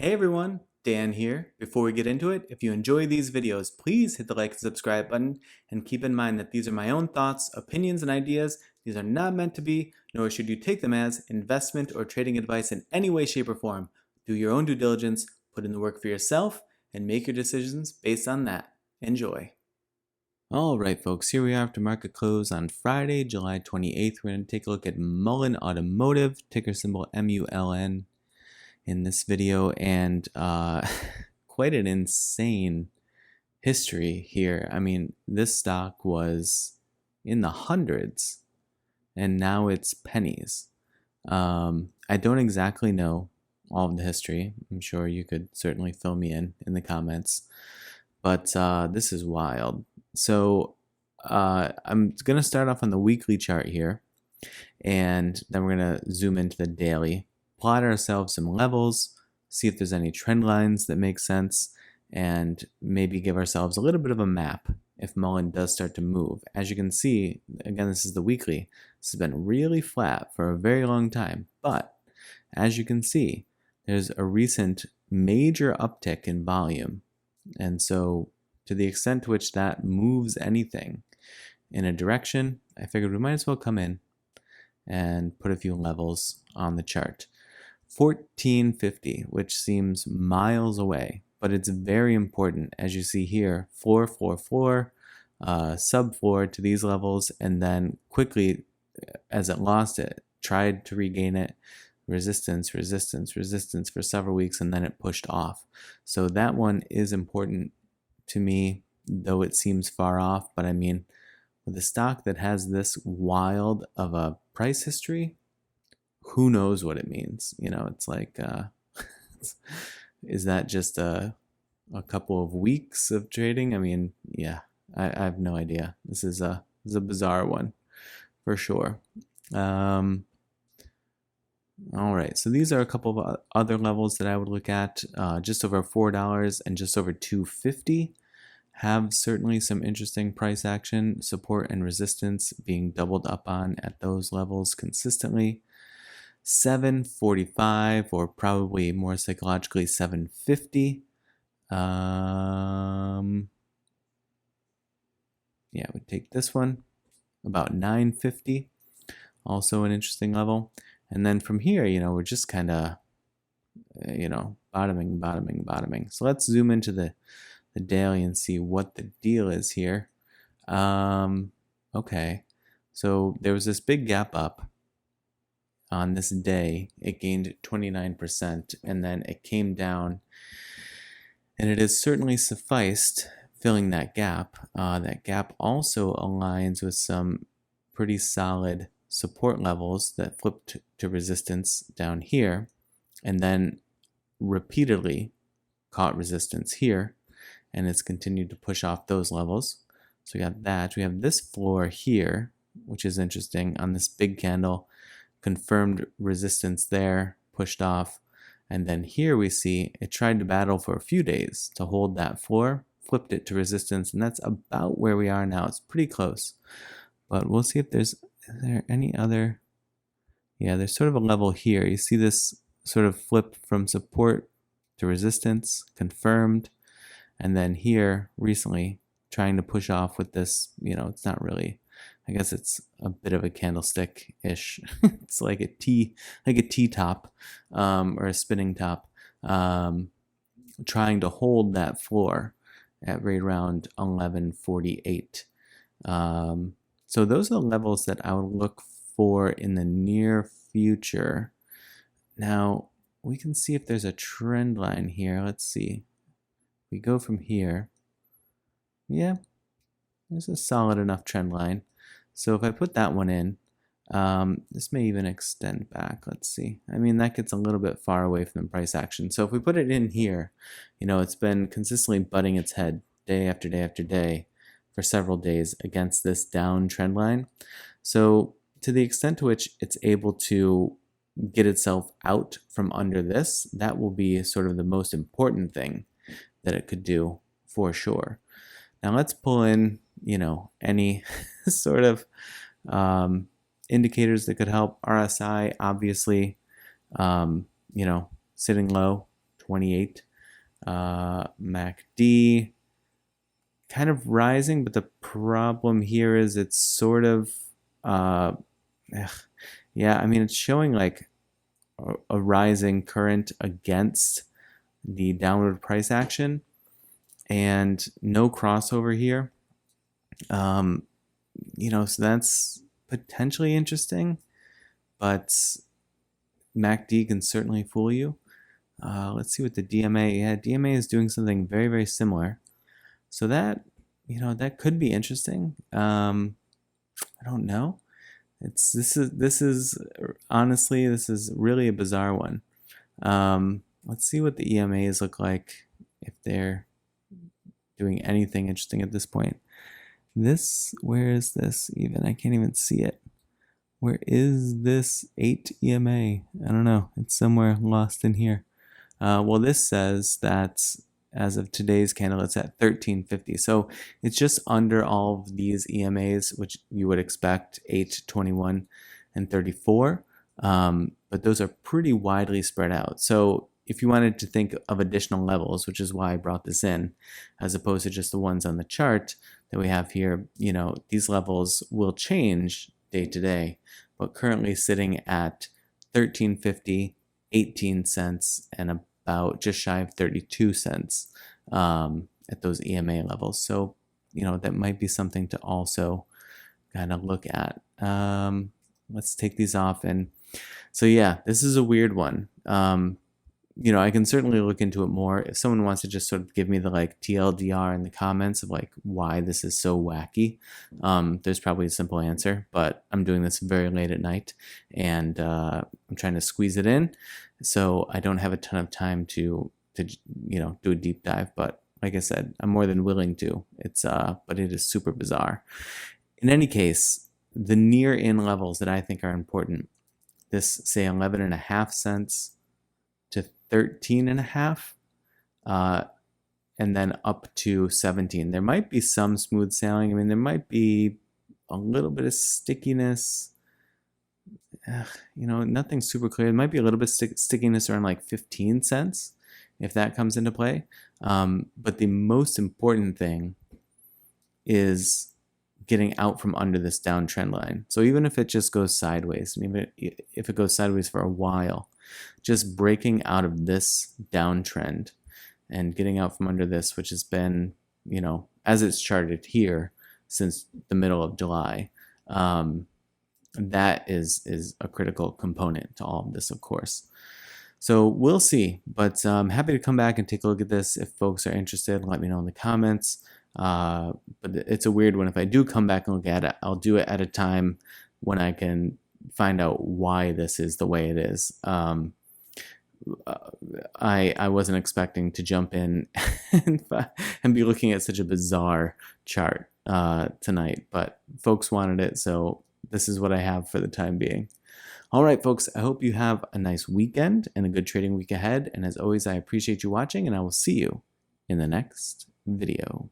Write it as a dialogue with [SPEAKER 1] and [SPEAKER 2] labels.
[SPEAKER 1] Hey everyone, Dan here. Before we get into it, if you enjoy these videos, please hit the like and subscribe button and keep in mind that these are my own thoughts, opinions, and ideas. These are not meant to be, nor should you take them as investment or trading advice in any way, shape, or form. Do your own due diligence, put in the work for yourself, and make your decisions based on that. Enjoy. All right, folks, here we are after market close on Friday, July 28th. We're going to take a look at Mullen Automotive, ticker symbol MULN. In this video, and quite an insane history here. I mean, this stock was in the hundreds and now it's pennies. I don't exactly know all of the history. I'm sure you could certainly fill me in the comments, but this is wild. So I'm going to start off on the weekly chart here, and then we're going to zoom into the daily, plot ourselves some levels, see if there's any trend lines that make sense, and maybe give ourselves a little bit of a map if Mullen does start to move. As you can see, again, this is the weekly. This has been really flat for a very long time, but as you can see, there's a recent major uptick in volume. And so to the extent to which that moves anything in a direction, I figured we might as well come in and put a few levels on the chart. 1450, which seems miles away, but it's very important. As you see here, floor, sub floor to these levels, and then quickly, as it lost it, tried to regain it, resistance for several weeks, and then it pushed off. So that one is important to me, though it seems far off. But I mean, with a stock that has this wild of a price history, who knows what it means? You know, it's like, is that just a couple of weeks of trading? I mean, yeah, I have no idea. This is a bizarre one for sure. All right, so these are a couple of other levels that I would look at. Just over $4 and just over $2.50 have certainly some interesting price action, support and resistance being doubled up on at those levels consistently. 745, or probably more psychologically 750. Yeah, we take this one, about 950, also an interesting level. And then from here, you know, we're just kind of, you know, bottoming. So let's zoom into the daily and see what the deal is here. Okay, so there was this big gap up. On this day, it gained 29%, and then it came down, and it has certainly sufficed filling that gap. That gap also aligns with some pretty solid support levels that flipped to resistance down here, and then repeatedly caught resistance here, and it's continued to push off those levels. So we got that. We have this floor here, which is interesting on this big candle. Confirmed resistance there, pushed off, and then here we see it tried to battle for a few days to hold that floor, flipped it to resistance, and that's about where we are now. It's pretty close, but we'll see if is there any other. Yeah, there's sort of a level here. You see this sort of flip from support to resistance, confirmed, and then here recently trying to push off with this. You know, it's not really, I guess it's a bit of a candlestick-ish. It's like a T top, or a spinning top, trying to hold that floor at right around 1148. So those are the levels that I would look for in the near future. Now we can see if there's a trend line here. Let's see. We go from here. Yeah, there's a solid enough trend line. So if I put that one in, this may even extend back. Let's see. I mean, that gets a little bit far away from the price action. So if we put it in here, you know, it's been consistently butting its head day after day after day for several days against this down trend line. So to the extent to which it's able to get itself out from under this, that will be sort of the most important thing that it could do for sure. Now let's pull in, you know, any sort of indicators that could help. RSI, obviously, you know, sitting low, 28. MACD kind of rising, but the problem here is it's sort of, yeah, I mean, it's showing like a rising current against the downward price action and no crossover here. You know, so that's potentially interesting, but MACD can certainly fool you. Let's see what the DMA, yeah, DMA is doing something very, very similar. So that, you know, that could be interesting. I don't know. This is honestly, this is really a bizarre one. Let's see what the EMAs look like if they're doing anything interesting at this point. This, where is this even? I can't even see it. Where is this 8 EMA? I don't know. It's somewhere lost in here. Well, this says that as of today's candle, it's at 1350. So it's just under all of these EMAs, which you would expect, 8, 21, and 34. But those are pretty widely spread out. So if you wanted to think of additional levels, which is why I brought this in, as opposed to just the ones on the chart that we have here, you know, these levels will change day to day, but currently sitting at 1350, 18 cents, and about just shy of 32 cents at those EMA levels. So, you know, that might be something to also kind of look at. Let's take these off. And so, yeah, this is a weird one. You know, I can certainly look into it more. If someone wants to just sort of give me the like TLDR in the comments of like why this is so wacky, there's probably a simple answer, but I'm doing this very late at night and I'm trying to squeeze it in. So I don't have a ton of time to you know, do a deep dive, but like I said, I'm more than willing to. It's but it is super bizarre. In any case, the near in levels that I think are important, this say 11.5 cents to 13.5, and then up to 17. There might be some smooth sailing. I mean, there might be a little bit of stickiness. You know, nothing super clear. There might be a little bit of stickiness around like 15 cents if that comes into play. But the most important thing is getting out from under this downtrend line. So even if it just goes sideways, and even if it goes sideways for a while, just breaking out of this downtrend and getting out from under this, which has been, you know, as it's charted here since the middle of July, that is a critical component to all of this, of course. So we'll see, but I'm happy to come back and take a look at this. If folks are interested, let me know in the comments. But it's a weird one. If I do come back and look at it, I'll do it at a time when I can find out why this is the way it is. I wasn't expecting to jump in and be looking at such a bizarre chart tonight, but folks wanted it, so this is what I have for the time being. All right, folks, I hope you have a nice weekend and a good trading week ahead. And as always, I appreciate you watching, and I will see you in the next video.